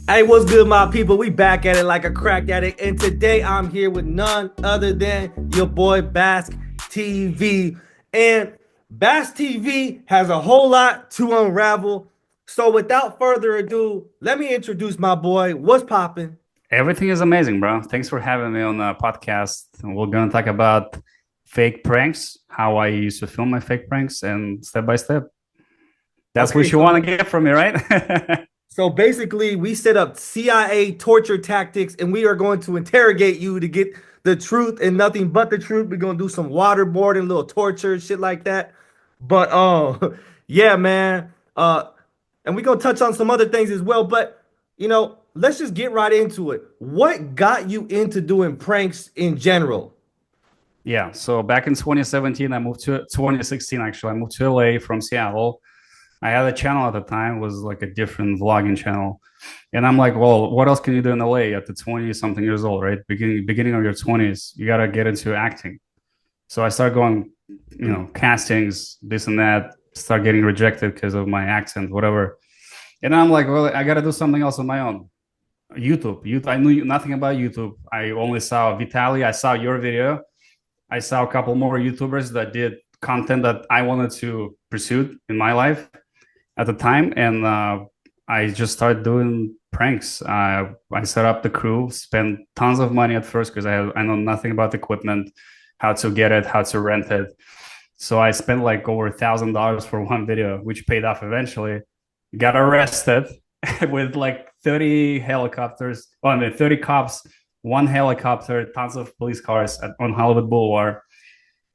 Hey, what's good, my people? We back at it like a crack addict, and today I'm here with none other than your boy Bask TV. And Bask TV has a whole lot to unravel. So, without further ado, let me introduce my boy. What's popping? Everything is amazing, bro. Thanks for having me on the podcast. We're going to talk about fake pranks, how I used to film my fake pranks, and step by step. That's Okay, what you so want to get from me, right? so basically, we set up CIA torture tactics, and we are going to interrogate you to get the truth and nothing but the truth. We're gonna do some waterboarding, little torture, shit like that. But yeah, man. And we're gonna touch on some other things as well. But let's just get right into it. What got you into doing pranks in general? Yeah. So back in 2017, I moved to 2016, actually. I moved to LA from Seattle. I had a channel at the time, was like a different vlogging channel. And I'm like, well, what else can you do in LA at the 20 something years old, right? Beginning of your 20s, you got to get into acting. So I started going, castings, this and that, start getting rejected because of my accent, whatever. And I'm like, well, I got to do something else on my own. YouTube. I knew nothing about YouTube. I only saw Vitaly. I saw your video. I saw a couple more YouTubers that did content that I wanted to pursue in my life at the time. And I just started doing pranks. I set up the crew, spent tons of money at first because I know nothing about the equipment, how to get it, how to rent it. So I spent like over $1,000 for one video, which paid off eventually. Got arrested with like 30 helicopters. Well, I mean, 30 cops, one helicopter, tons of police cars on Hollywood Boulevard.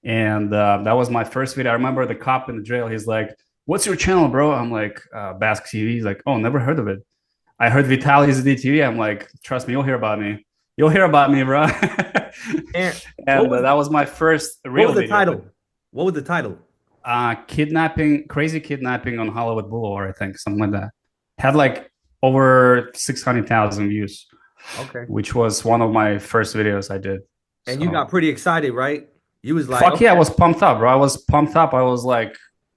And that was my first video. I remember the cop in the jail. He's like, "What's your channel, bro?" I'm like, BaskTV. He's like, "Oh, never heard of it." I heard Vitaly's DTV. I'm like, "Trust me, you'll hear about me. You'll hear about me, bro." And what And was that was my first what real was the video. title? What was the title? Kidnapping, crazy kidnapping on Hollywood Boulevard, I think, something like that. Had like over 600,000 views, Okay. which was one of my first videos I did. And you So got pretty excited, right? You was like, fuck yeah, I okay, was pumped up, bro. I was pumped up. I was like,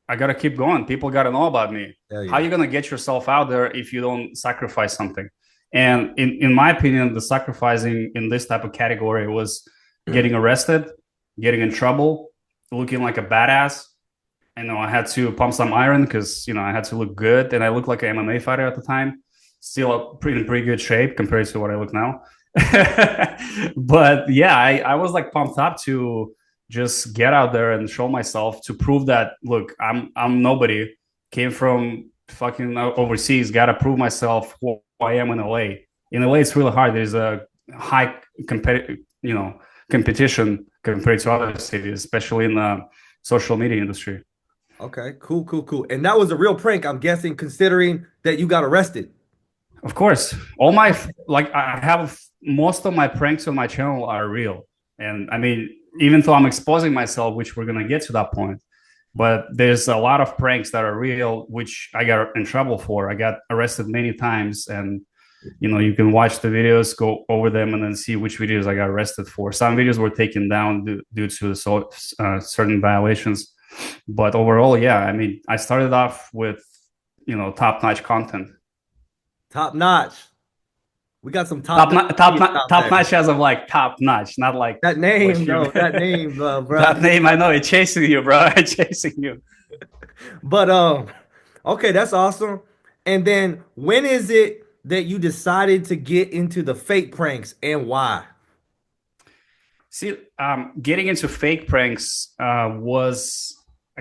I gotta keep going. People gotta know about me. hell How yeah. you gonna get yourself out there if you don't sacrifice something? And in my opinion, the sacrificing in this type of category was getting arrested, getting in trouble, looking like a badass. I had to pump some iron because I had to look good, and I looked like an MMA fighter at the time. Still pretty good shape compared to what I look now. But yeah, I was like pumped up to just get out there and show myself to prove that look, I'm nobody. Came from fucking overseas, gotta prove myself who I am in LA. In LA, it's really hard. There's a high competition compared to other cities, especially in the social media industry. Okay, cool, cool, cool. And that was a real prank, I'm guessing, considering that you got arrested. Of course, all my like I have most of my pranks on my channel are real, and I mean, even though I'm exposing myself, which we're gonna get to that point, but there's a lot of pranks that are real, which I got in trouble for. I got arrested many times, and you can watch the videos, go over them, and then see which videos I got arrested for. Some videos were taken down due to certain violations, but overall, yeah, I mean, I started off with top-notch content. Top notch. We got some top notch out Top there. notch as of like top notch, not like That what name, you though, that name, bro. that name. I know it's chasing you, bro. It's chasing you. But okay, that's awesome. And then when is it that you decided to get into the fake pranks and why? See, getting into fake pranks was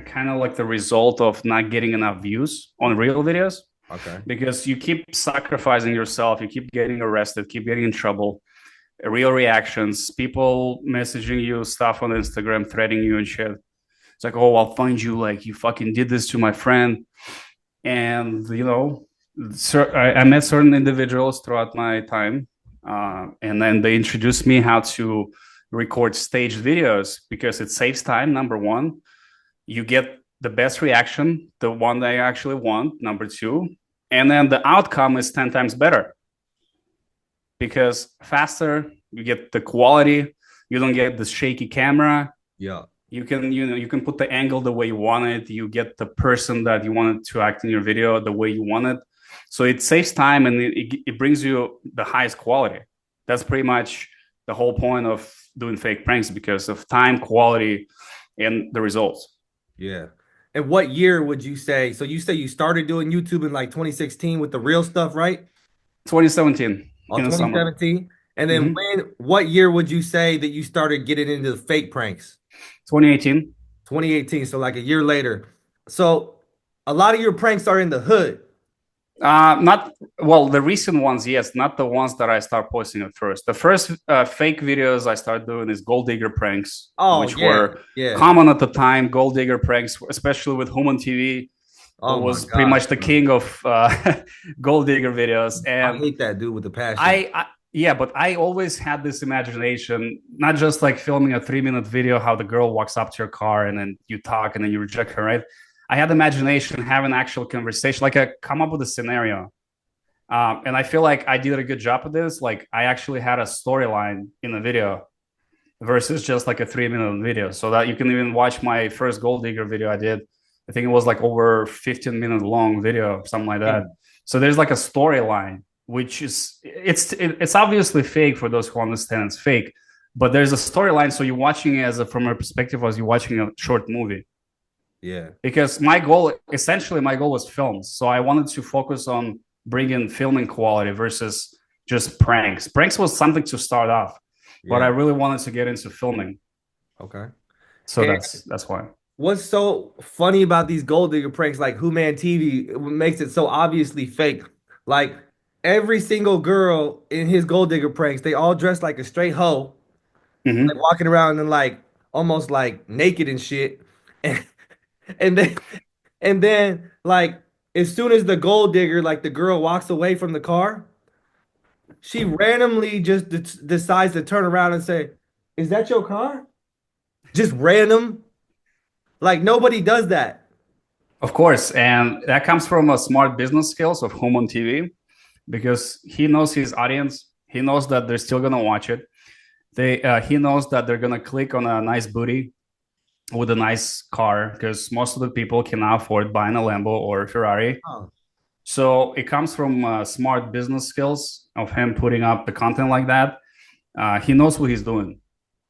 kind of like the result of not getting enough views on real videos Okay. because you keep sacrificing yourself, you keep getting arrested, keep getting in trouble. Real reactions, people messaging you stuff on Instagram, threatening you and shit. It's like, oh, I'll find you. Like, you fucking did this to my friend. And, I met certain individuals throughout my time. And then they introduced me how to record staged videos because it saves time, number one. You get the best reaction, the one that I actually want, number two. And then the outcome is 10 times better because faster, you get the quality, you don't get the shaky camera. Yeah. You can put the angle the way you want it. You get the person that you wanted to act in your video the way you want it. So it saves time and it brings you the highest quality. That's pretty much the whole point of doing fake pranks because of time, quality, and the results. Yeah. And what year would you say? So you say you started doing YouTube in like 2016 with the real stuff, right? 2017 Or in the summer. 2017? And then Hmm. what year would you say that you started getting into the fake pranks? 2018. 2018, so like a year later. So a lot of your pranks are in the hood. Not well, the recent ones, yes, not the ones that I start posting at first. The first fake videos I started doing is gold digger pranks, Oh which yeah, were yeah. common at the time. Gold digger pranks, especially with Human TV, who Oh my was pretty gosh, much the bro. king of gold digger videos. I And hate that dude with the passion. I yeah, but I always had this imagination, not just like filming a 3 minute video how the girl walks up to your car and then you talk and then you reject her, right? I had imagination, have an actual conversation, like a come up with a scenario. And I feel like I did a good job of this. Like I actually had a storyline in the video versus just like a 3 minute video. So that you can even watch my first gold digger video I did. I think it was like over 15-minute long video, something like that. So there's like a storyline, which is it's obviously fake for those who understand it's fake, but there's a storyline. So you're watching it as a, from a perspective as you're watching a short movie. Yeah, Because my goal, essentially, my goal was films. So I wanted to focus on bringing filming quality versus just pranks. Pranks was something to start off, but I yeah. really wanted to get into filming. Okay. So And that's why. what's so funny about these gold digger pranks, like Who Man TV, it makes it so obviously fake. Like every single girl in his gold digger pranks, they all dress like a straight hoe, like Hmm. walking around and like almost like naked and shit. And and then like as soon as the gold digger, like the girl walks away from the car, she randomly just decides to turn around and say, "Is that your car?" Just random. Like nobody does that. Of course, and that comes from a smart business skills of home on TV because he knows his audience. He knows that they're still gonna watch it. He knows that they're gonna click on a nice booty with a nice car because most of the people cannot afford buying a Lambo or Ferrari. Oh, So it comes from smart business skills of him putting up the content like that. He knows what he's doing,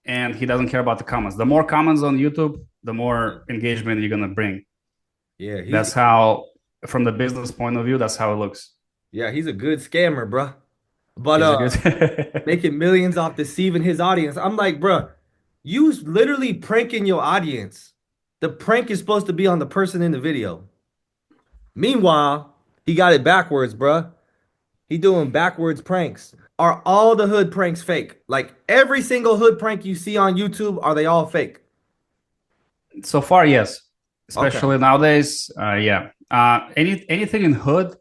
and he doesn't care about the comments. The more comments on YouTube, the yeah. more engagement you're gonna bring. Yeah, That's how, from the business point of view, that's how it looks. he's a good scammer, bruh. But He's a good. making millions off deceiving his audience. I'm like, bruh, you literally pranking your audience. The prank is supposed to be on the person in the video. Meanwhile, he got it backwards, bruh. He doing backwards pranks. Are all the hood pranks fake? Like every single hood prank you see on YouTube, are they all fake? So far, yes. Okay. Especially nowadays, yeah. Anything in hood,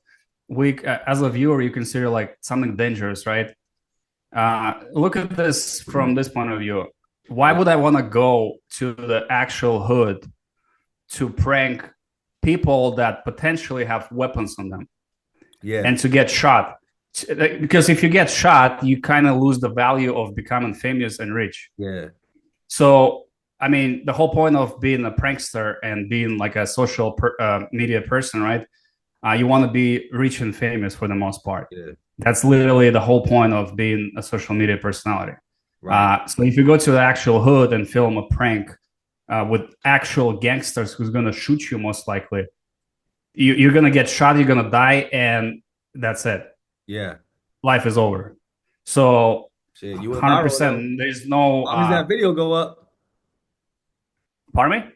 we as a viewer, you consider like something dangerous, right? Look at this from this point of view. Why Yeah. would I want to go to the actual hood to prank people that potentially have weapons on them Yeah. and to get shot? Because if you get shot, you kind of lose the value of becoming famous and rich. Yeah. So, I mean, the whole point of being a prankster and being like a social media person, right? You want to be rich and famous for the most part. Yeah. That's literally the whole point of being a social media personality. Right. So if you go to the actual hood and film a prank with actual gangsters who's going to shoot you, most likely, you're going to get shot, you're going to die, and that's it. Yeah. Life is over. So Shit, you went viral though. 100%, there's no, As long as that video go up. pardon me?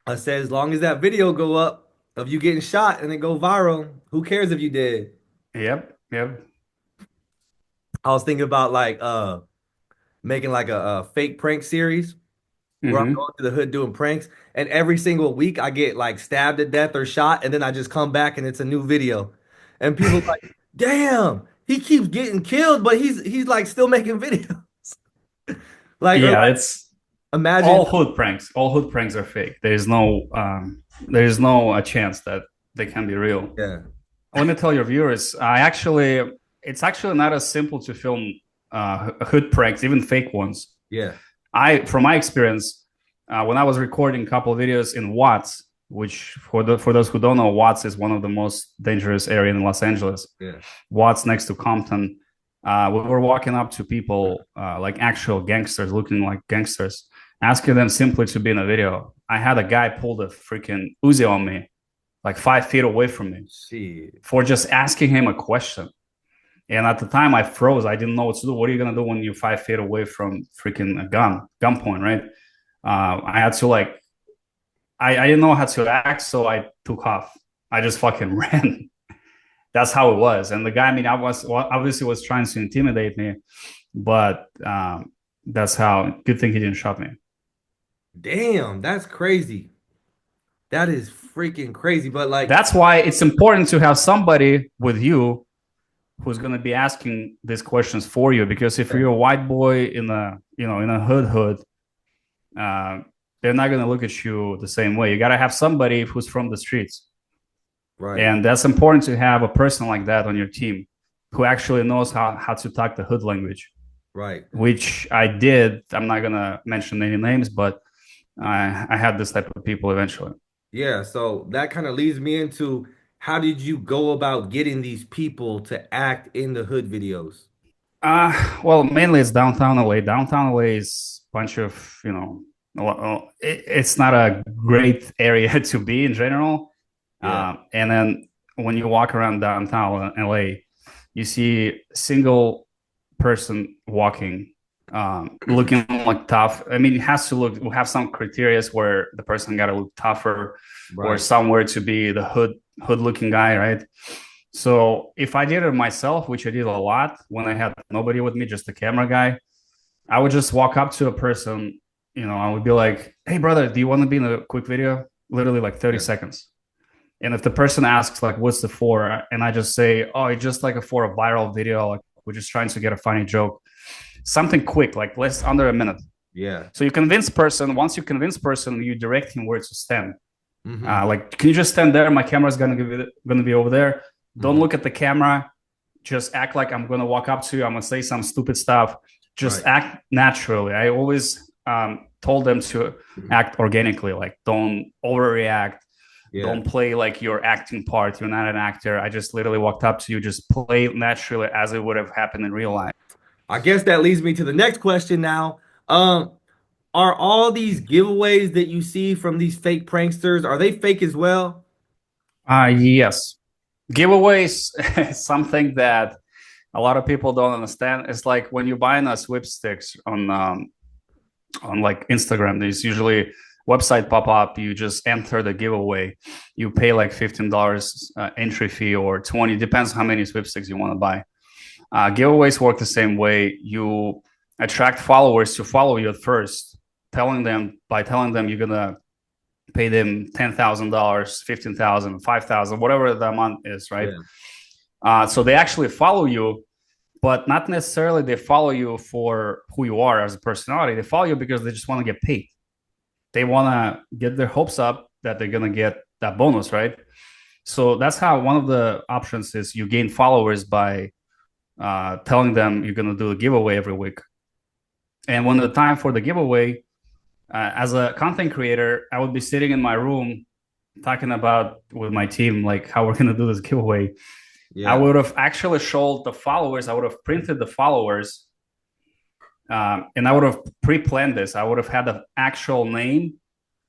I said, as long as that video go up of you getting shot and it go viral, who cares if you did? Yep, yep. I was thinking about like making like a fake prank series where I'm Mm-hmm. going to the hood doing pranks, and every single week I get like stabbed to death or shot, and then I just come back and it's a new video, and people like, damn, he keeps getting killed, but he's like still making videos. Like or Yeah, like it's imagine, all hood pranks. All hood pranks are fake. There's no a chance that they can be real. yeah, Let me tell your viewers, it's actually not as simple to film hood pranks, even fake ones. yeah, From my experience, when I was recording a couple of videos in Watts, which for those who don't know, Watts is one of the most dangerous area in Los Angeles. Yeah. Watts next to Compton. We were walking up to people like actual gangsters, looking like gangsters, asking them simply to be in a video. I had a guy pull the freaking Uzi on me, like 5 feet away from me, Shit. for just asking him a question. And at the time, I froze. I didn't know what to do. What are you gonna do when you're 5 feet away from freaking a gunpoint, right? I had to like, I didn't know how to act, so I took off. I just fucking ran. That's how it was. And the guy, I mean, I was obviously was trying to intimidate me, but that's how. Good thing he didn't shot me. Damn, that's crazy. That is freaking crazy. But like, That's why it's important to have somebody with you who's going to be asking these questions for you. Because if you're a white boy in a in a hood, they're not going to look at you the same way. You got to have somebody who's from the streets. right, And that's important to have a person like that on your team who actually knows how to talk the hood language, right. which I did. I'm not going to mention any names, but I had this type of people eventually. Yeah, so that kind of leads me into how did you go about getting these people to act in the hood videos? Well, mainly it's downtown LA. Downtown LA is a bunch of, it's not a great area to be in general. Yeah, And then when you walk around downtown LA, you see single person walking, looking like tough. I mean, it has to have some criteria where the person got to look tougher or right. somewhere to be the hood looking guy, right? So if I did it myself, which I did a lot when I had nobody with me, just the camera guy, I would just walk up to a person, I would be like, "Hey, brother, do you want to be in a quick video?" Literally like 30 Yeah, seconds. And if the person asks like, "What's the for?" and I just say, "Oh, it's just like for a viral video. Like we're just trying to get a funny joke, something quick, like less under a minute." yeah. So you convince person. Once you convince person, you direct him where to stand. Mm-hmm. Like, can you just stand there? My camera's gonna be over there. Don't Mm-hmm. look at the camera. Just act like I'm gonna walk up to you. I'm gonna say some stupid stuff. Just Right. act naturally. I always told them to Mhm. act organically. Like, don't overreact. Yeah. Don't play like your acting part. You're not an actor. I just literally walked up to you. Just play naturally as it would have happened in real life. I guess that leads me to the next question now. Um, are all these giveaways that you see from these fake pranksters, are they fake as well? Yes. Giveaways is something that a lot of people don't understand. It's like when you're buying a sweepstakes on like Instagram. There's usually website pop up. You just enter the giveaway. You pay like $15 entry fee or 20, depends how many sweepstakes you want to buy. Giveaways work the same way. You attract followers to follow you at first, telling them you're gonna pay them $10,000, 15,000, 5,000, whatever the amount is, right? Yeah. So they actually follow you, but not necessarily they follow you for who you are as a personality. They follow you because they just want to get paid. They want to get their hopes up that they're going to get that bonus, right? So that's how one of the options is you gain followers by telling them you're going to do a giveaway every week. And when the time for the giveaway, as a content creator, I would be sitting in my room talking about with my team, like how we're going to do this giveaway. I Yeah. would have actually showed the followers. I would have printed the followers, and I would have pre-planned this. I would have had the actual name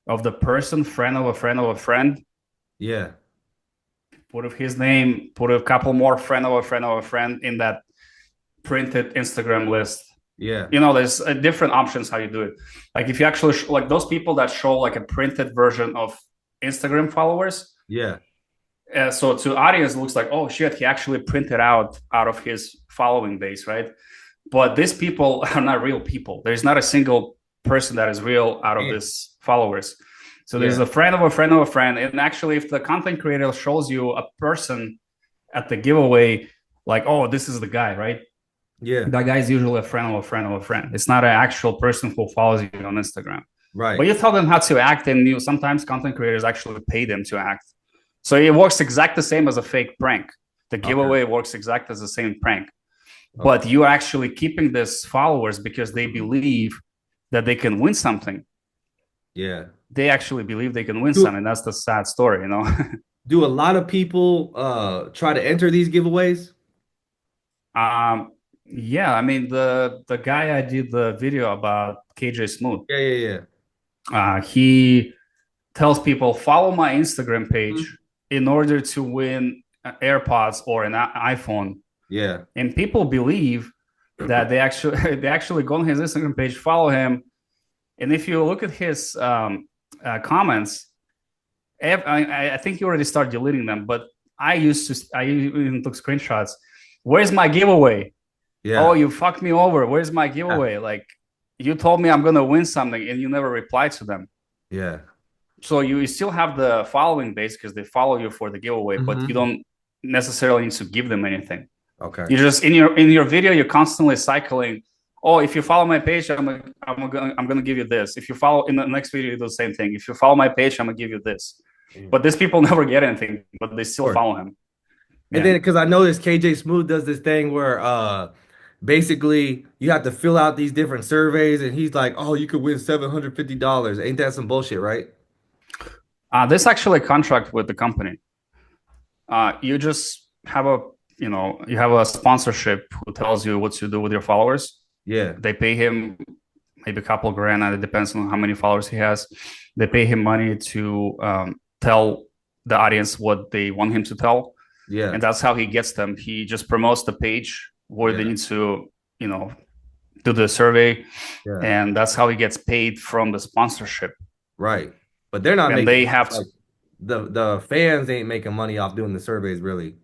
of the person, friend of a friend of a friend. Yeah. Put of his name. Put a couple more friend of a friend of a friend in that printed Instagram list. Yeah. There's different options how you do it. Like if you actually like those people that show like a printed version of Instagram followers. Yeah. So to audience, it looks like, oh shit, he actually printed out of his following base, right? But these people are not real people. There's not a single person that is real out of Damn. these followers. So there's Yeah. a friend of a friend of a friend. And actually, if the content creator shows you a person at the giveaway, like, oh, this is the guy, right? Yeah. That guy is usually a friend of a friend of a friend. It's not an actual person who follows you on Instagram. Right. But you tell them how to act, and sometimes content creators actually pay them to act. So it works exact the same as a fake prank. The giveaway works exact as the same prank. Okay. But you're actually keeping these followers because they believe that they can win something. Yeah. they actually believe they can win Do something. That's the sad story, you know. do a lot of people try to enter these giveaways? um, yeah, I mean the guy I did the video about, KJ Smooth, Yeah, yeah, yeah. he tells people follow my Instagram Mhm. page in order to win AirPods or an iPhone, Yeah, and people believe that they actually they actually go on his Instagram page, follow him, and if you look at his comments, I think you already started deleting them, but I even took screenshots. Where's my giveaway? Oh, yeah, you fucked me over. Where's my yeah, giveaway? Like, you told me I'm gonna win something, and you never replied to them. yeah. So you still have the following base because they follow you for the giveaway, but you Hmm. don't necessarily need to give them anything. Okay. You just in your video, you're constantly cycling. Oh, if you follow my page, I'm gonna give you this. If you follow in the next video, you do the same thing. If you follow my page, I'm gonna give you this. Mm. But these people never get anything, but they still Sure. follow him. And Yeah. then because I noticed KJ Smooth does this thing where basically you have to fill out these different surveys and he's like, "Oh, you could win $750." Ain't that some bullshit, right? This actually a contract with the company. You just have you have a sponsorship who tells you what to do with your followers. Yeah. They pay him maybe a couple grand, and it depends on how many followers he has. They pay him money to tell the audience what they want him to tell, Yeah. and that's how he gets them. He just promotes the page where they Yeah. need to, you know, do the survey, Yeah. and that's how he gets paid from the sponsorship. Right. But they're not And making they money. have to, Like the fans ain't making money off doing the surveys, really.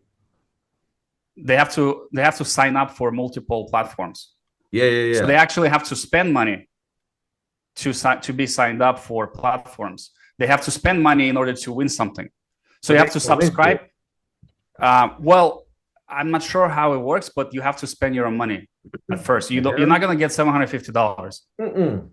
they have to sign up for multiple platforms. Yeah, yeah, So yeah. they actually have to spend money to be signed up for platforms. They have to spend money in order to win something. So But you they have to can win subscribe. shit. Well, I'm not sure how it works, but you have to spend your own money at first. You The don't. You're hell? not gonna get $750. Mm-mm.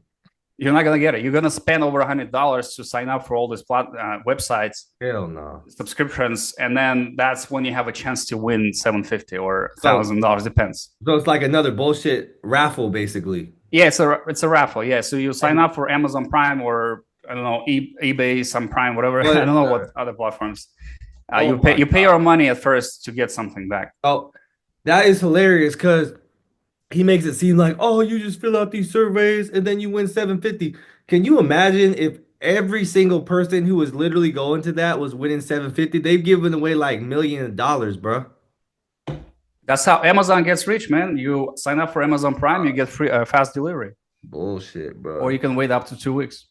You're not gonna get it. You're gonna spend over $100 to sign up for all these websites, Hell no. subscriptions, and then that's when you have a chance to win 750 or So $1,000. Depends. so it's like another bullshit raffle, basically. Yeah, it's a raffle. Yeah, so you sign up for Amazon Prime or I don't know eBay, some Prime, whatever. I But don't know what other platforms. oh You pay my you pay God. your money at first to get something back. Oh, that is hilarious because he makes it seem like, oh, you just fill out these surveys and then you win 750. Can you imagine if every single person who was literally going to that was winning 750? They've given away like millions of dollars, bro. That's how Amazon gets rich, man. You sign up for Amazon Prime, you get free fast delivery, Bullshit, or bro. you can wait up to 2 weeks.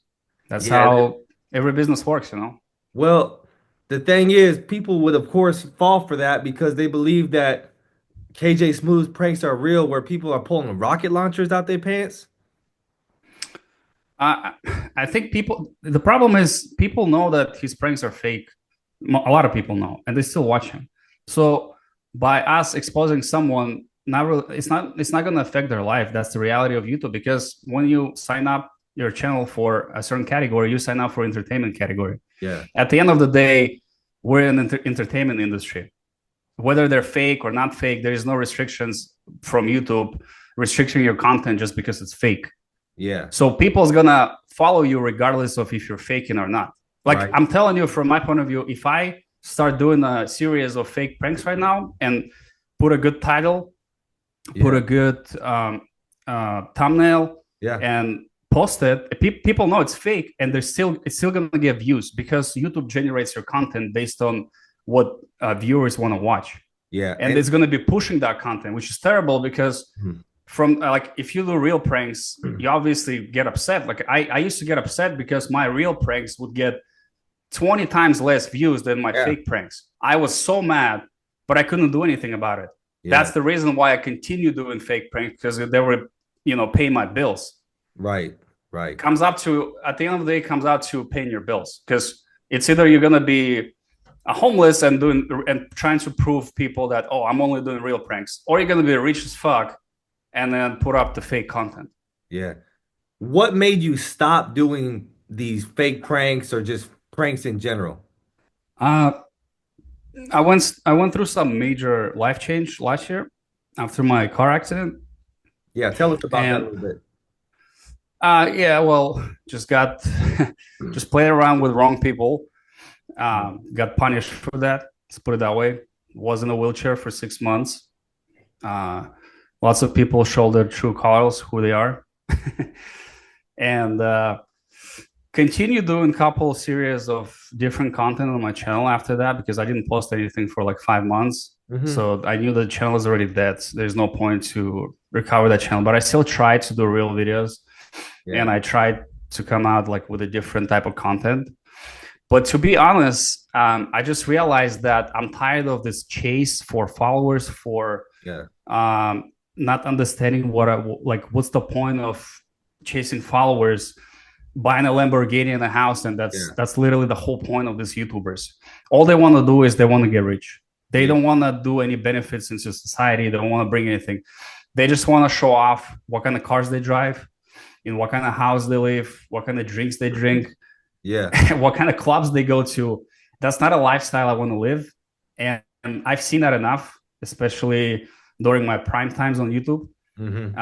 That's Yeah. how every business works, you know. Well, the thing is, people would of course fall for that because they believe that KJ Smooth's pranks are real, where people are pulling rocket launchers out their pants. I I think people. The problem is people know that his pranks are fake. A lot of people know, and they still watch him. So by us exposing someone, not really, it's not going to affect their life. That's the reality of YouTube. Because when you sign up your channel for a certain category, you sign up for entertainment category. Yeah, At the end of the day, we're in the entertainment industry. Whether they're fake or not fake, there is no restrictions from YouTube restricting your content just because it's fake. yeah, So people's gonna follow you regardless of if you're faking or not. Like right. I'm telling you, from my point of view, if I start doing a series of fake pranks right now and put a good title, put Yeah, a good thumbnail, yeah, and post it, people know it's fake, and it's still gonna get views because YouTube generates your content based on what viewers want to watch, yeah. and it's gonna be pushing that content, which is terrible because from like if you do real pranks, you obviously get upset. Like I used to get upset because my real pranks would get 20 times less views than my Yeah, fake pranks. I was so mad, but I couldn't do anything about it. yeah. That's the reason why I continue doing fake pranks because they were, paying my bills. Right, right. Comes up to at the end of the day, it comes out to paying your bills because it's either you're gonna be a homeless and trying to prove people that I'm only doing real pranks, or you're gonna be rich as fuck and then put up the fake content. Yeah. What made you stop doing these fake pranks or just pranks in general? Uh, I went through some major life change last year after my car accident, Yeah, tell us about that a and little bit. Yeah, well, just got just played around with wrong people. Got punished for that. Let's put it that way. Was in a wheelchair for 6 months. Uh, Lots of people show their true colors, who they are, and continue doing a couple series of different content on my channel after that because I didn't post anything for like 5 months. Mm-hmm. So I knew the channel is already dead. So there's no point to recover that channel. But I still tried to do real videos, Yeah. and I tried to come out like with a different type of content. But to be honest, I just realized that I'm tired of this chase for followers, for Yeah. not understanding what I like. What's the point of chasing followers, buying a Lamborghini and a house, and Yeah. that's literally the whole point of these YouTubers. All they want to do is they want to get rich. They Yeah. don't want to do any benefits into society. They don't want to bring anything. They just want to show off what kind of cars they drive, in what kind of house they live, what kind of drinks they drink, Yeah. what kind of clubs they go to. That's not a lifestyle I want to live. And I've seen that enough, especially during my prime times on YouTube. Mm-hmm.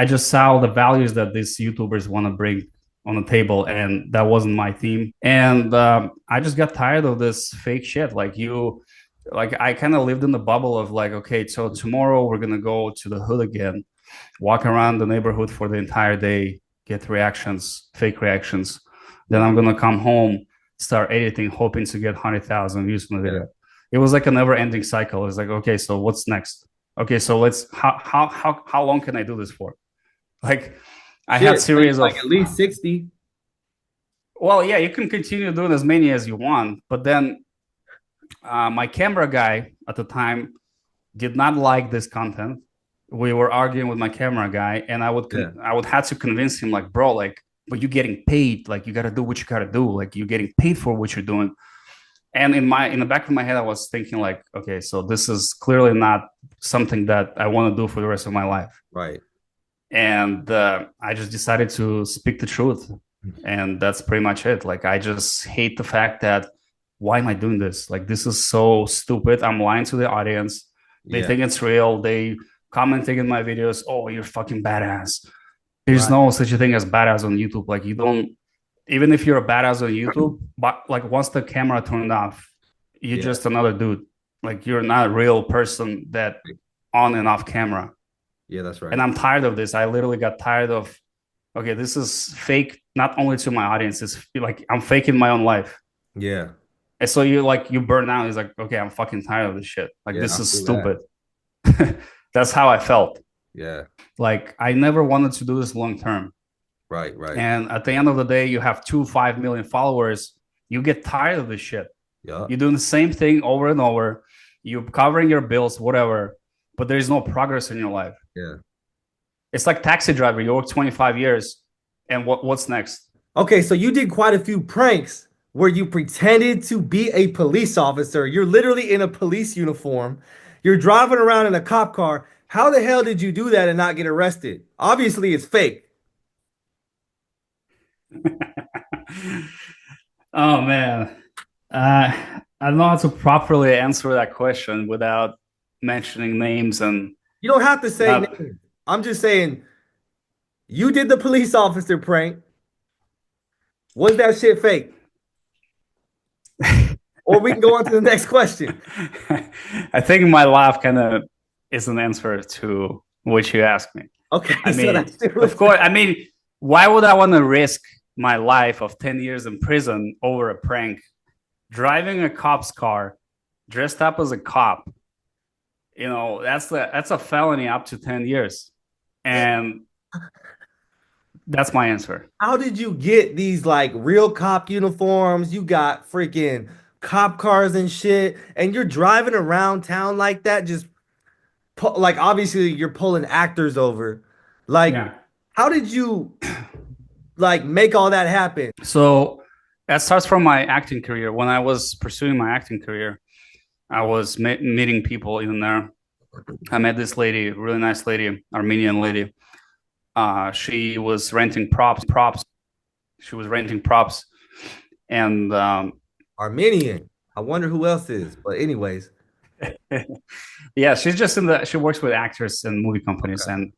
I just saw the values that these YouTubers want to bring on the table, and that wasn't my theme. And I just got tired of this fake shit. Like I kind of lived in the bubble of like, okay, so tomorrow we're gonna go to the hood again, walk around the neighborhood for the entire day, get reactions, fake reactions. Then I'm gonna come home, start editing, hoping to get 100,000 views from the video. Yeah. It was like a never-ending cycle. It's like, okay, so what's next? Okay, so let's how long can I do this for? Like, I had Shit. series Like of at least 60. well, yeah, you can continue doing as many as you want, but then my camera guy at the time did not like this content. We were arguing with my camera guy, and Yeah. I would have to convince him, like, bro, like, but you're getting paid, like, you got to do what you got to do, like, you're getting paid for what you're doing. And in the back of my head, I was thinking, like, okay, so this is clearly not something that I want to do for the rest of my life. Right. And I just decided to speak the truth, and that's pretty much it. Like, I just hate the fact that why am I doing this? Like, this is so stupid. I'm lying to the audience. They Yeah. think it's real. They commenting in my videos, oh, you're fucking badass. There's Right. no such a thing as badass on YouTube. Like, you don't, even if you're a badass on YouTube, but like once the camera turned off, you're Yeah. just another dude. Like, you're not a real person that on and off camera. Yeah, that's right. And I'm tired of this. I literally got tired of, okay, this is fake, not only to my audience, it's like I'm faking my own life. Yeah. And so you burn out. It's like, okay, I'm fucking tired of this shit. Like, Yeah, this I is feel that. stupid. That's how I felt. Yeah. Like, I never wanted to do this long term. Right. Right. And at the end of the day, you have 5 million followers. You get tired of this shit. Yeah. You're doing the same thing over and over. You're covering your bills, whatever, but there's no progress in your life. Yeah. It's like taxi driver. You work 25 years, and what's next? Okay, so you did quite a few pranks where you pretended to be a police officer. You're literally in a police uniform. You're driving around in a cop car. How the hell did you do that and not get arrested? Obviously, it's fake. Oh man, I don't know how to properly answer that question without mentioning names and You don't have to say not. names. I'm just saying you did the police officer prank. Was that shit fake? Or we can go on to the next question. I think my laugh kind of is an answer to what you asked me. Okay, I so mean, that shit was of course, I mean, why would I want to risk my life of 10 years in prison over a prank? Driving a cop's car, dressed up as a cop, that's a felony up to 10 years. And that's my answer. How did you get these like real cop uniforms? You got freaking cop cars and shit, and you're driving around town like that, just like obviously you're pulling actors over. Like, Yeah. how did you like make all that happen? So that starts from my acting career. When I was pursuing my acting career, I was meeting people in there. I met this lady, really nice lady, Armenian lady. She was renting props. She was renting props, and Armenian. I wonder who else is. But anyways, Yeah, she's just in the. She works with actors and movie companies, Okay. and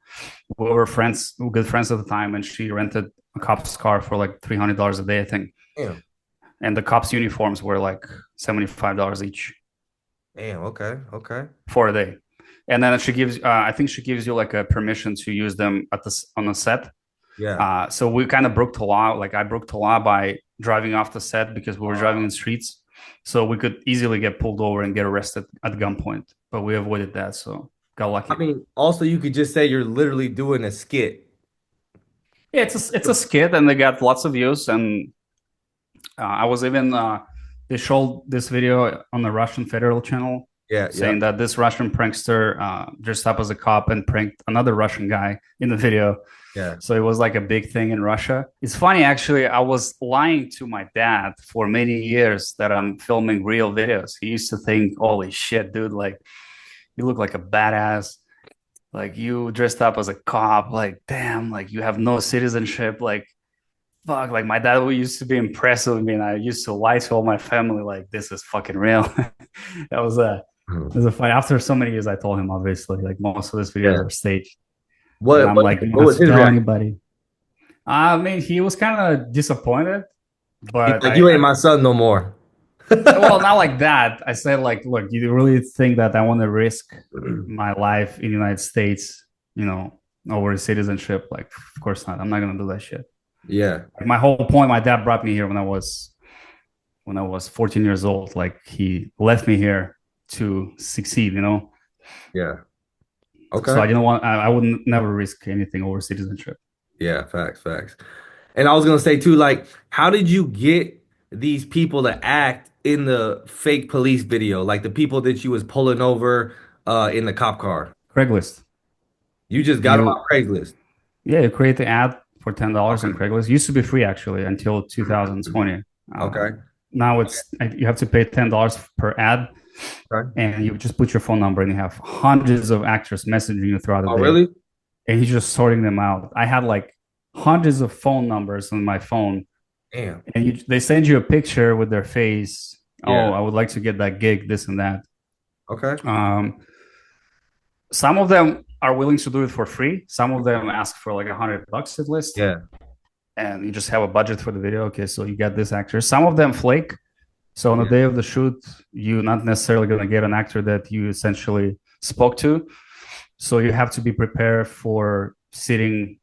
we were friends, good friends at the time. And she rented a cop's car for like $300 a day, I think. Damn. And the cops' uniforms were like $75 each Damn. Okay. Okay. for a day. And then she gives, I think she gives you like a permission to use them at the on the set. Yeah. So we kind of broke the law. Like I broke the law by driving off the set because we were driving in streets. So we could easily get pulled over and get arrested at gunpoint, but we avoided that. So got I lucky. mean, also you could just say you're literally doing a skit. Yeah, it's a skit, and they got lots of views. And I was even they showed this video on the Russian federal channel Yeah. Yeah. saying that this Russian prankster dressed up as a cop and pranked another Russian guy in the video. Yeah. So it was like a big thing in Russia. It's funny, actually. I was lying to my dad for many years that I'm filming real videos. He used to think, "Holy shit, dude! Like you look like a badass. Like you dressed up as a cop. Like damn, like you have no citizenship. Like fuck, like my dad used to be impressed with me, and I used to lie to all my family like this is fucking real." That was a Mhm. it was a fight. After so many years, I told him obviously like most of these videos Yeah. are staged, and What I'm what like what not was to his tell reaction? anybody. I mean, he was kind of disappointed, He's but like, you ain't my son no more. well, not like that. I said like, look, you really think that I want to risk my life in the United States, you know, over citizenship? Like, of course not. I'm not gonna do that shit. Yeah. Like, my whole point, my dad brought me here when I was 14 years old. Like he left me here to succeed, you know. Yeah. So Okay. I didn't want. I would never risk anything over citizenship. Yeah. Facts. Facts. And I was gonna say too, like, how did you get these people to act in the fake police video? Like the people that you was pulling over in the cop car. Craigslist. You just got them You on Craigslist. Yeah, you create the ad for $10 on Okay. Craigslist. It used to be free actually until 2020. Okay. Now it's you have to pay $10 per ad, Okay. and you just put your phone number, and you have hundreds of actors messaging you throughout Oh, the day, really? and he's just sorting them out. I had like hundreds of phone numbers on my phone, Damn. and they send you a picture with their face. Yeah. Oh, I would like to get that gig, this and that. Okay. Um, some of them are willing to do it for free. Some of them ask for like $100 at least, Yeah. and you just have a budget for the video. Okay, so you get this actor. Some of them flake. So on the Yeah. day of the shoot, you're not necessarily going to get an actor that you essentially spoke to. So you have to be prepared for sitting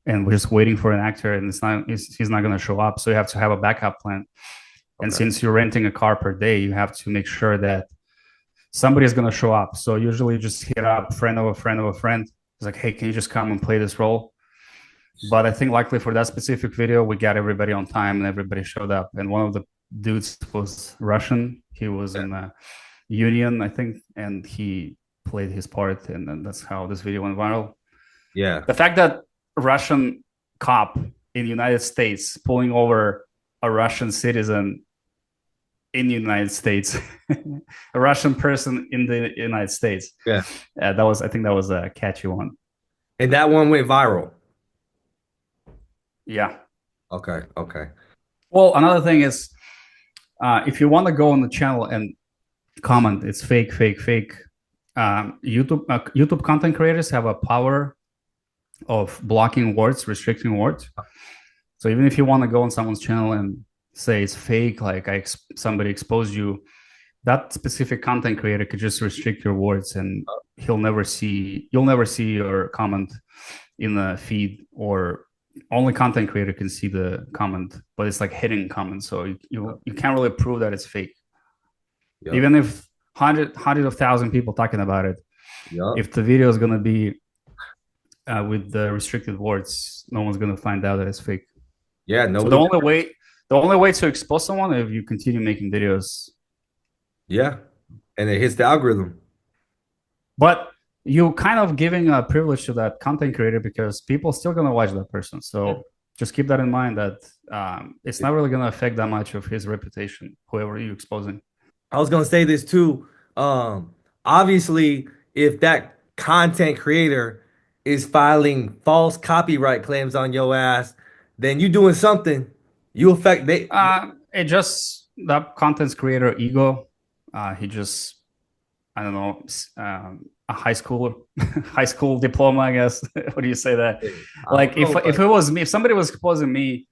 and just waiting for an actor, and he's not going to show up. So you have to have a backup plan. And Okay. since you're renting a car per day, you have to make sure that somebody is going to show up. So usually just hit up friend of a friend of a friend. It's like, hey, can you just come and play this role? But I think likely for that specific video, we got everybody on time and everybody showed up. And one of the dudes was Russian. He was Yeah. in the union, I think, and he played his part. And then that's how this video went viral. Yeah. The fact that a Russian cop in the United States pulling over a Russian citizen in the United States, a Russian person in the United States, Yeah. I think that was a catchy one. And that one went viral. Yeah. Okay. Okay. Well, another thing is, if you want to go on the channel and comment, it's fake, fake, fake. YouTube content creators have a power of blocking words, restricting words. So even if you want to go on someone's channel and say it's fake, like somebody exposed you, that specific content creator could just restrict your words, and you'll never see your comment in the feed, or only content creator can see the comment, but it's like hidden comment, so you can't really prove that it's fake. Yep. Even if hundred of thousand people talking about it, Yep. if the video is gonna be with the restricted words, no one's gonna find out that it's fake. Yeah. So Nobody. the only way to expose someone is if you continue making videos. Yeah. And it hits the algorithm. But you kind of giving a privilege to that content creator because people still gonna watch that person. So just keep that in mind that it's not really gonna affect that much of his reputation, whoever you're exposing. I was gonna say this too. Obviously, if that content creator is filing false copyright claims on your ass, then you doing something. You affect they. It just that content creator ego. He just I don't know, a high school high school diploma, I guess. What do you say that? I Like don't know, if but it was me, if somebody was exposing me,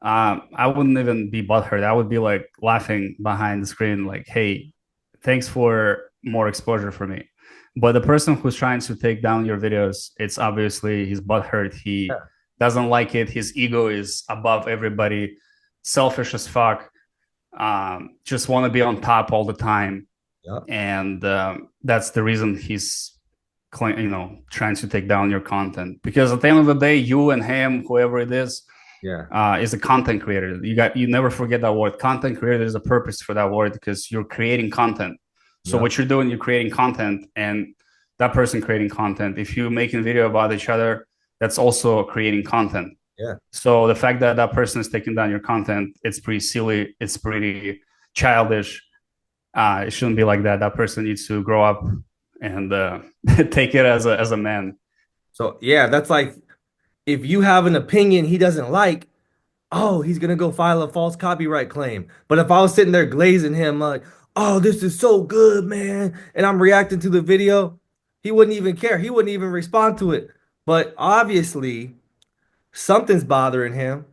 I wouldn't even be butthurt. I would be like laughing behind the screen, like, "Hey, thanks for more exposure for me." But the person who's trying to take down your videos, it's obviously he's butthurt. He yeah, doesn't like it. His ego is above everybody, selfish as fuck. Just want to be on top all the time, yeah, and that's the reason he's trying to take down your content. Because at the end of the day, you and him, whoever it yeah, is a content creator. You never forget that word. Content creator, there's a purpose for that word because you're creating content. So yeah, what you're doing, you're creating content, and that person creating content. If you're making video about each other, that's also creating content. yeah. So the fact that that person is taking down your content, it's pretty silly. It's pretty childish. It shouldn't be like that. That person needs to grow up and take it as a man. So yeah, that's like if you have an opinion he doesn't like, oh, he's gonna go file a false copyright claim. But if I was sitting there glazing him like, oh, this is so good, man, and I'm reacting to the video, he wouldn't even care. He wouldn't even respond to it. But obviously, something's bothering him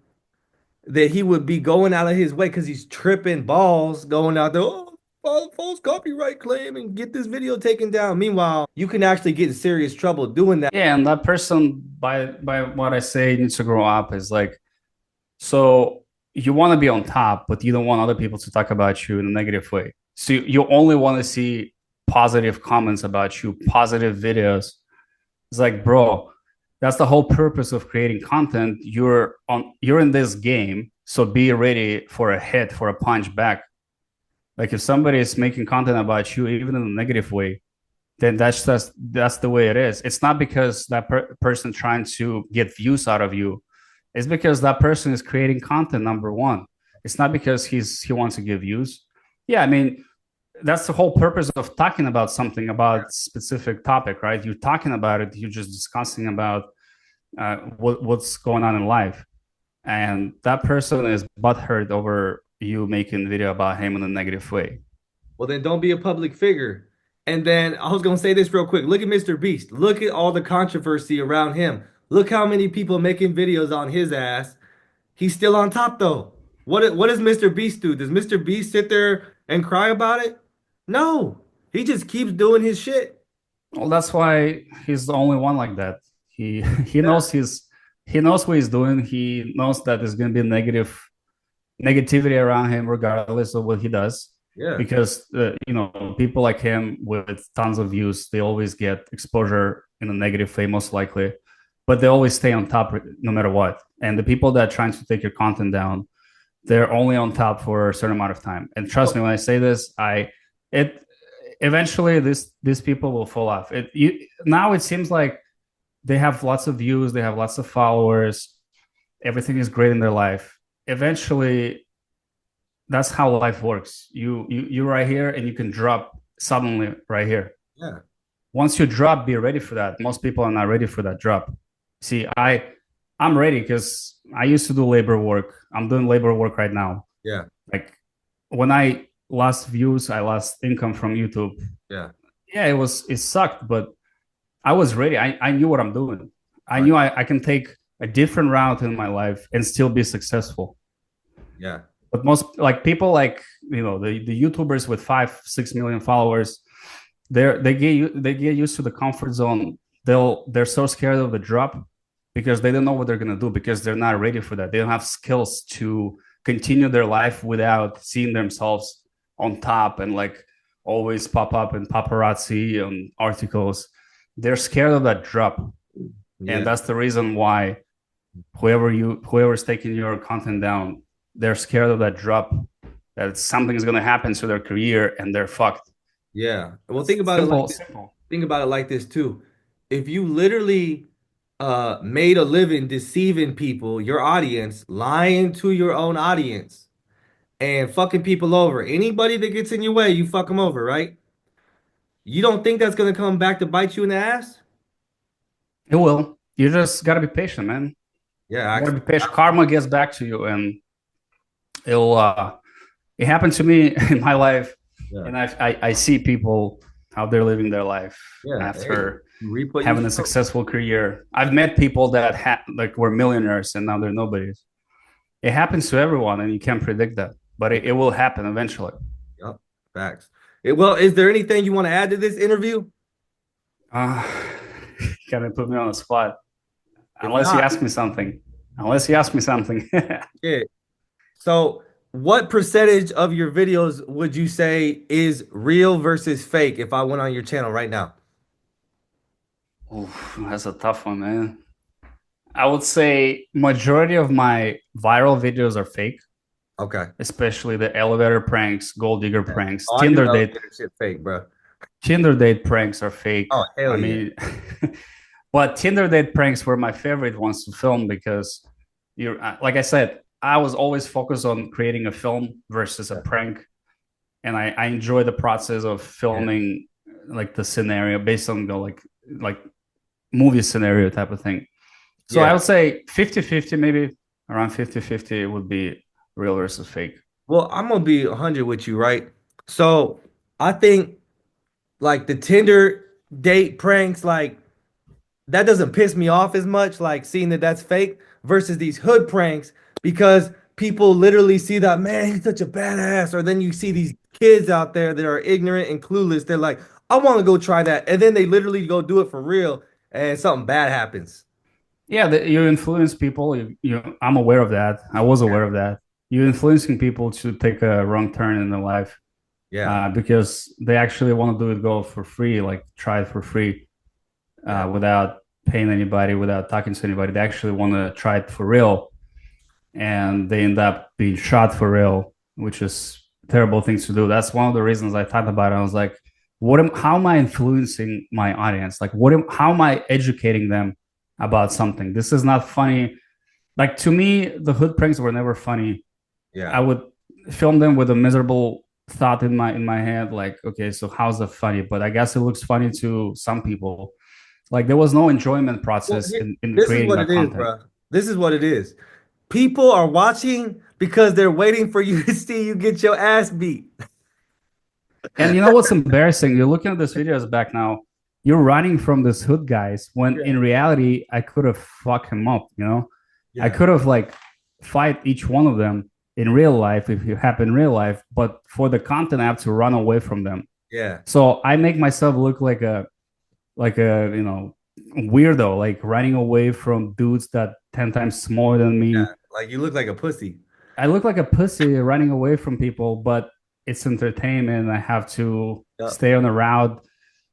that he would be going out of his way because he's tripping balls, going out there, oh, file a false copyright claim and get this video taken down. Meanwhile, you can actually get in serious trouble doing that. Yeah, and that person, by what I say, needs to grow up. Is like, so you want to be on top, but you don't want other people to talk about you in a negative way. So you only want to see positive comments about you, positive videos. It's like, bro, that's the whole purpose of creating content. You're in this game, so be ready for a hit, for a punch back. Like if somebody is making content about you, even in a negative way, then that's the way it is. It's not because that person trying to get views out of you. It's because that person is creating content. Number one, it's not because he wants to give views. Yeah, I mean that's the whole purpose of talking about something about specific topic, right? You're talking about it. You're just discussing about what's going on in life, and that person is butthurt over you making a video about him in a negative way. Well, then don't be a public figure. And then I was gonna say this real quick. Look at Mr. Beast. Look at all the controversy around him. Look how many people making videos on his ass. He's still on top though. What does Mr. Beast do? Does Mr. Beast sit there and cry about it? No. He just keeps doing his shit. Well, that's why he's the only one like that. He Yeah. knows he knows what he's doing. He knows that there's going to be negativity around him regardless of what he does, Yeah. because people like him with tons of views, they always get exposure in a negative way, most likely, but they always stay on top no matter what. And the people that are trying to take your content down, they're only on top for a certain amount of time. And trust me when I say this, I it eventually these people will fall off. Now it seems like they have lots of views, they have lots of followers, everything is great in their life. Eventually, that's how life works. You're right here, and you can drop suddenly right here. Yeah. Once you drop, be ready for that. Most people are not ready for that drop. See, I'm ready because I used to do labor work. I'm doing labor work right now. Yeah. Like when I lost views, I lost income from YouTube. Yeah. Yeah, it sucked, but I was ready. I knew what I'm doing. I Right. knew I can take a different route in my life and still be successful. Yeah. But most like people like the YouTubers with 5-6 million followers, they get used to the comfort zone. They're so scared of the drop because they don't know what they're gonna do, because they're not ready for that. They don't have skills to continue their life without seeing themselves on top and like always pop up in paparazzi and articles. They're scared of that drop, and Yeah. that's the reason why whoever's taking your content down, they're scared of that drop, that something is going to happen to their career and they're fucked. Yeah. Well, think about it like Simple, this. simple. Think about it like this too. If you literally made a living deceiving people, your audience, lying to your own audience and fucking people over, anybody that gets in your way, you fuck them over, right? You don't think that's gonna come back to bite you in the ass? It will. You just got to be patient, man. Yeah, You got to actually. be patient. Karma gets back to you, and it'll it happened to me in my life, Yeah. and I see people how they're living their life Yeah, hey, after you reap what you having a sow. successful career. I've met people that like were millionaires and now they're nobodies. It happens to everyone, and you can't predict that, but Yeah, it will happen eventually. yep, facts. Well, is there anything you want to add to this interview? Uh, you kind of put me on the spot. If Unless you not, ask me something. Unless you ask me something. yeah. So, what percentage of your videos would you say is real versus fake if I went on your channel right now? Oof, that's a tough one, man. I would say majority of my viral videos are fake, Okay. especially the elevator pranks, gold digger Yeah. pranks, All your elevator shit fake, bro. Tinder date pranks are fake. Oh, hell I yeah. mean, but Tinder date pranks were my favorite ones to film because like I said, I was always focused on creating a film versus a Yeah. prank, and I enjoy the process of Yeah. filming like the scenario based on the like movie scenario type of thing. So I Yeah. would say 50-50, maybe around 50-50 would be real versus fake. Well, I'm gonna be 100 with you, right? So, I think like the Tinder date pranks, like that doesn't piss me off as much, like seeing that that's fake versus these hood pranks because people literally see that, man, he's such a badass. Or then you see these kids out there that are ignorant and clueless. They're like, I want to go try that. And then they literally go do it for real and something bad happens. Yeah, you influence people. I'm aware of that. I was aware of that. You're influencing people to take a wrong turn in their life Yeah. because they actually want to do it go for free, like try it for free Yeah. without paying anybody, without talking to anybody. They actually want to try it for real, and they end up being shot for real, which is a terrible things to do. That's one of the reasons I thought about it. I was like, how am I influencing my audience? Like, how am I educating them about something? This is not funny. Like to me, the hood pranks were never funny. Yeah. I would film them with a miserable thought in my head, like, okay, so how's that funny? But I guess it looks funny to some people. Like there was no enjoyment Well, process in this is creating what that it is, content. bro. This is what it is. People are watching because they're waiting for you to see you get your ass beat. And you know what's embarrassing? You're looking at this videos back now. You're running from this hood guys when Yeah. in reality I could have fucked him up. I Yeah. could have like fight each one of them in real life if it happened in real life. But for the content, I have to run away from them. Yeah. So I make myself look like a weirdo, like running away from dudes that 10 times smaller than Yeah. me. Like you look like a pussy. I look like a pussy running away from people, but it's entertainment. I have to Yep. stay on the route.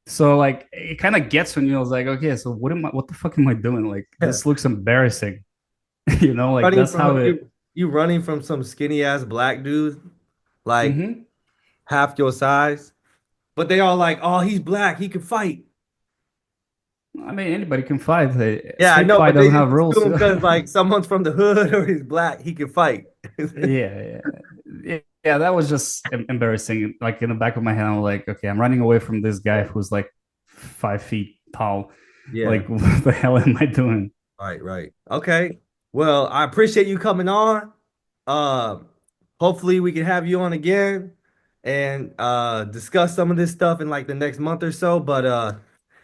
So like it kind of gets when you was like, okay, so what the fuck am I doing? Like Yeah. this looks embarrassing. Like Running that's from how it you running from some skinny ass black dude, like hmm half your size, but they all like, oh, he's black, he can fight. I mean anybody can fight. A Yeah, I street know, fight but they doesn't just have rules. assume because like someone's from the hood or he's black, he can fight. Yeah, yeah, that was just embarrassing. Like in the back of my head, I'm like, okay, I'm running away from this guy Yeah. who's like 5 feet tall. Yeah. Like, what the hell am I doing? Right, right. Okay. Well, I appreciate you coming on. Uh, hopefully we can have you on again and discuss some of this stuff in like the next month or so. But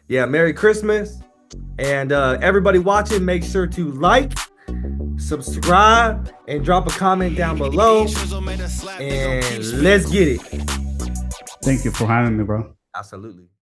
yeah, Merry Christmas. And everybody watching, make sure to like, subscribe, and drop a comment down below. And let's get it. Thank you for having me, bro. Absolutely.